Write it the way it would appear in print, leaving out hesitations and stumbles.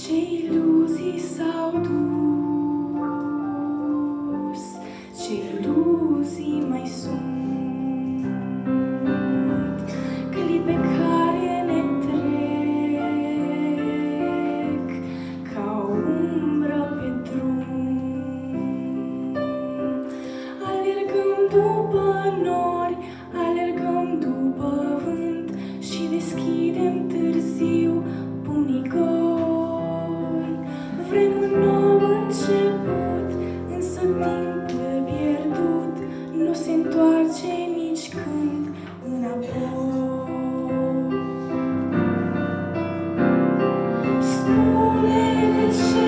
Ce iluzii s-au dus, ce iluzii mai sunt, clipe care ne trec ca o umbră pe drum. Alergăm după nori, alergăm după vânt și deschidem târziu punii goi. Vrem un nou început, însă timpul pierdut nu se întoarce nici când înapoi. Spune de ce